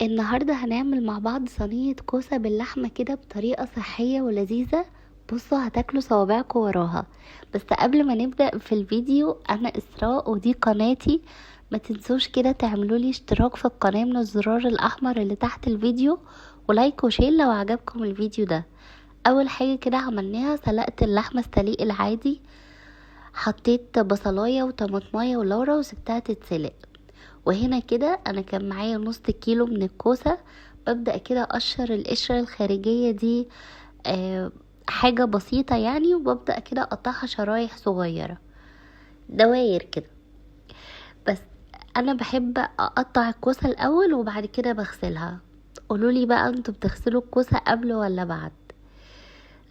النهاردة هنعمل مع بعض صينية كوسة باللحمة كده بطريقة صحية ولذيذة. بصوا هتاكلوا صوابعكم وراها. بس قبل ما نبدأ في الفيديو، أنا إسراء ودي قناتي. ما تنسوش كده تعملوا لي اشتراك في القناة من الزرار الأحمر اللي تحت الفيديو، ولايك وشير لو عجبكم الفيديو ده. أول حاجة كده عملناها، سلقت اللحمة السليق العادي، حطيت بصلاية وطماطماية ولورا وسبتها تتسلق. وهنا كده انا كان معايا نص كيلو من الكوسة. ببدأ كده اقشر القشرة الخارجية دي، آه حاجة بسيطة يعني، وببدأ كده اقطعها شرايح صغيرة، دواير كده. بس انا بحب اقطع الكوسة الاول وبعد كده بغسلها. قولولي بقى انتوا بتغسلوا الكوسة قبل ولا بعد؟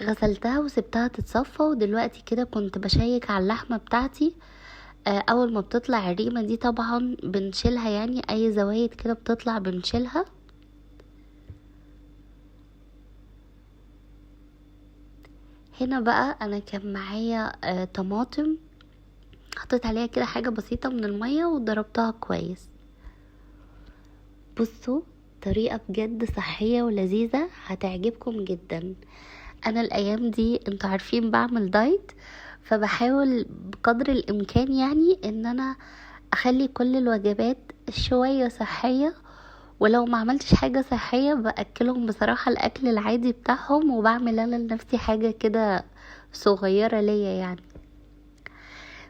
غسلتها وسبتها تتصفى، ودلوقتي كده كنت بشيك على اللحمة بتاعتي. اول ما بتطلع الريمة دي طبعا بنشيلها، يعني اي زوايد كده بتطلع بنشيلها. هنا بقى انا كان معايا طماطم، حطيت عليها كده حاجة بسيطة من المية وضربتها كويس. بصوا، طريقة بجد صحية ولذيذة هتعجبكم جدا. انا الايام دي انتوا عارفين بعمل دايت، فبحاول بقدر الامكان يعني ان انا اخلي كل الوجبات شوية صحية. ولو ما عملتش حاجة صحية باكلهم بصراحة الاكل العادي بتاعهم، وبعمل انا لنفسي حاجة كده صغيرة ليا يعني.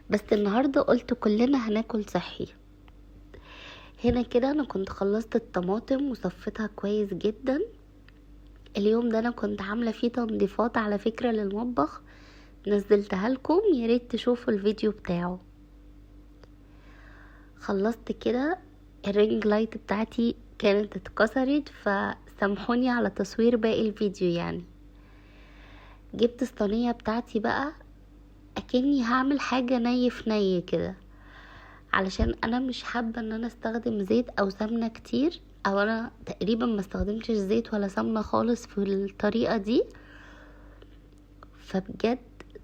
بس النهاردة قلت كلنا هناكل صحي. هنا كده انا كنت خلصت الطماطم وصفتها كويس جدا. اليوم ده انا كنت عاملة فيه تنظيفات على فكرة للمطبخ، نزلتها لكم، ياريت تشوفوا الفيديو بتاعه. خلصت كده، الرينج لايت بتاعتي كانت اتكسرت، فسامحوني على تصوير باقي الفيديو يعني. جبت الصينية بتاعتي بقى، اكني هعمل حاجة ني في ني كده، علشان انا مش حابة ان انا استخدم زيت او سمنة كتير، او انا تقريبا ما استخدمتش زيت ولا سمنة خالص في الطريقة دي. فبجد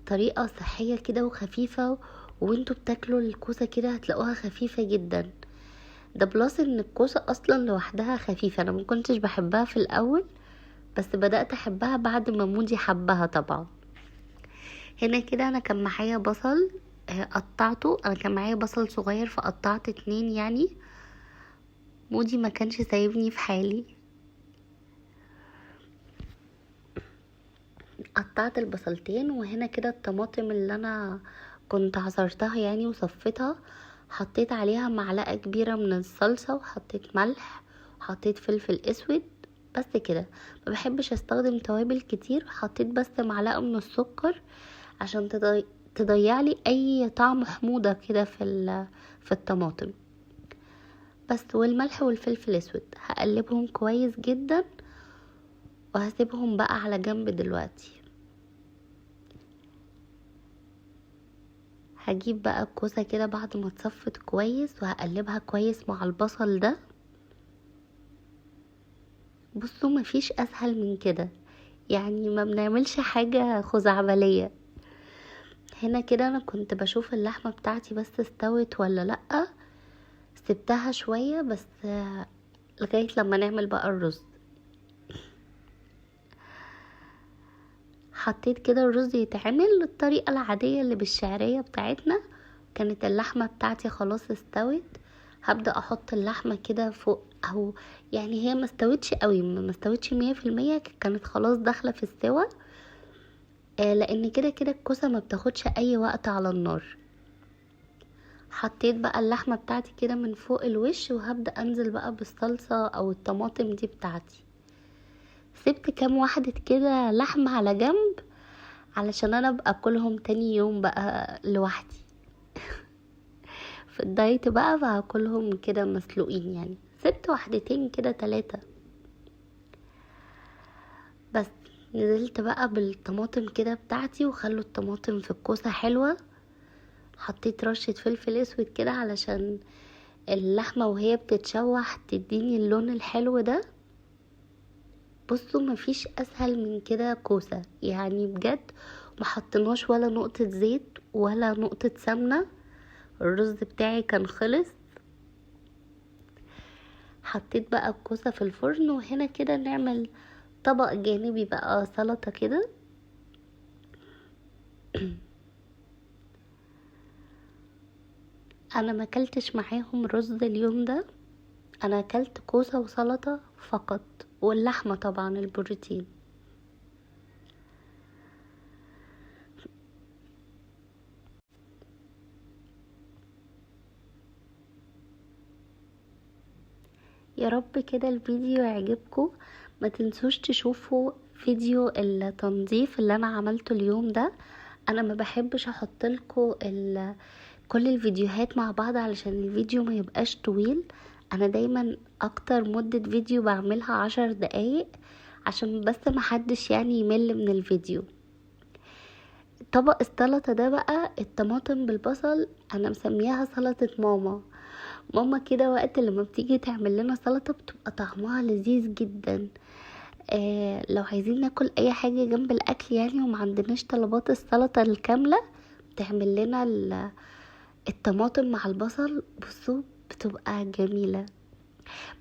طريقة صحية كده وخفيفة، وانتوا بتاكلوا الكوسة كده هتلاقوها خفيفة جدا. ده بلس ان الكوسة اصلا لوحدها خفيفة، انا مكنتش بحبها في الاول، بس بدأت احبها بعد ما مودي حبها طبعا. هنا كده انا كان معايا بصل، قطعته. انا كان معايا بصل صغير فقطعت 2 يعني. مودي ما كانش سايبني في حالي. قطعت البصلتين، وهنا كده الطماطم اللي انا كنت عصرتها يعني وصفتها، حطيت عليها معلقة كبيرة من الصلصة، وحطيت ملح، وحطيت فلفل اسود. بس كده، ما بحبش استخدم توابل كتير. حطيت بس معلقة من السكر عشان تضيع لي اي طعم حموضة كده في الطماطم بس. والملح والفلفل الاسود هقلبهم كويس جدا، وهسيبهم بقى على جنب دلوقتي. هجيب بقى الكوسة كده بعد ما اتصفت كويس، وهقلبها كويس مع البصل ده. بصوا، مفيش اسهل من كده يعني، ما بنعملش حاجة خزعبلية. هنا كده انا كنت بشوف اللحمة بتاعتي بس استوت ولا لأ. سبتها شوية بس، لغاية لما نعمل بقى الرز. حطيت كده الرز يتعمل الطريقة العادية اللي بالشعرية بتاعتنا. كانت اللحمة بتاعتي خلاص استوت. هبدأ احط اللحمة كده فوق، او يعني هي ما استوتش قوي، ما استوتش 100%، كانت خلاص داخلة في السوا. لان كده كده الكوسة ما بتاخدش اي وقت على النار. حطيت بقى اللحمة بتاعتي كده من فوق الوش، وهبدأ انزل بقى بالصلصة او الطماطم دي بتاعتي. سبت كام واحدة كده لحمة على جنب، علشان انا ابقى اكلهم تاني يوم بقى لوحدي. في الدايت بقى باكلهم كده مسلوقين يعني. سبت واحدتين كده 3 بس. نزلت بقى بالطماطم كده بتاعتي، وخلوا الطماطم في الكوسة حلوة. حطيت رشة فلفل اسود كده علشان اللحمة وهي بتتشوح تديني اللون الحلو ده. بصوا، مفيش اسهل من كده كوسة يعني بجد. محطناش ولا نقطة زيت ولا نقطة سمنة. الرز بتاعي كان خلص. حطيت بقى الكوسة في الفرن، وهنا كده نعمل طبق جانبي بقى سلطة كده. انا ما اكلتش معاهم رز اليوم ده، انا اكلت كوسة وسلطة فقط، واللحمة طبعا البروتين. يا رب كده الفيديو يعجبكم. ما تنسوش تشوفوا فيديو التنظيف اللي انا عملته اليوم ده. انا ما بحبش احط لكم كل الفيديوهات مع بعض علشان الفيديو ما يبقاش طويل. انا دايما اكتر مدة فيديو بعملها 10 دقايق، عشان بس ما حدش يعني يمل من الفيديو. طبق السلطة ده بقى الطماطم بالبصل، انا مسمياها سلطة ماما. ماما كده وقت لما بتيجي تعمل لنا سلطة بتبقى طعمها لذيذ جدا. لو عايزين ناكل اي حاجة جنب الاكل يعني وما عندناش طلبات السلطة الكاملة، تعمل لنا الطماطم مع البصل. بصوا بتبقى جميلة.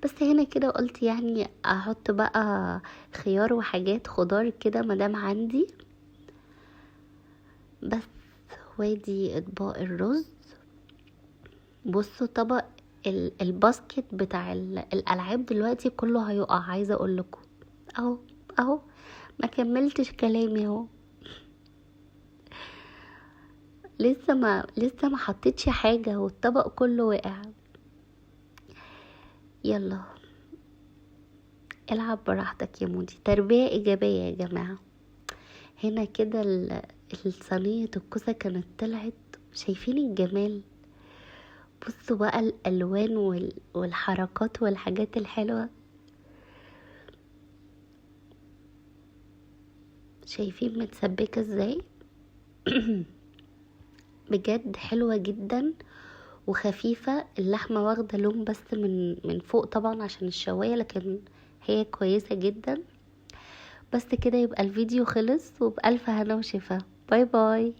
بس هنا كده قلت يعني احط بقى خيار وحاجات خضار كده مادام عندي. بس وادي اطباق الرز. بصوا طبق الباسكت بتاع الالعاب دلوقتي كله هيقع، عايزه اقول لكم. اهو اهو، ما كملتش كلامي اهو. لسه ما حطيتش حاجه والطبق كله وقع. يلا العب براحتك يا مودي، تربيه ايجابيه يا جماعه. هنا كده الصينيه الكوسه كانت طلعت، شايفين الجمال؟ بصوا بقى الالوان والحركات والحاجات الحلوه، شايفين متسبكه ازاي؟ بجد حلوة جدا وخفيفة. اللحمة واخدة لون بس من فوق طبعا عشان الشواية، لكن هي كويسة جدا. بس كده يبقى الفيديو خلص، وبألف هنا وشفا. باي باي.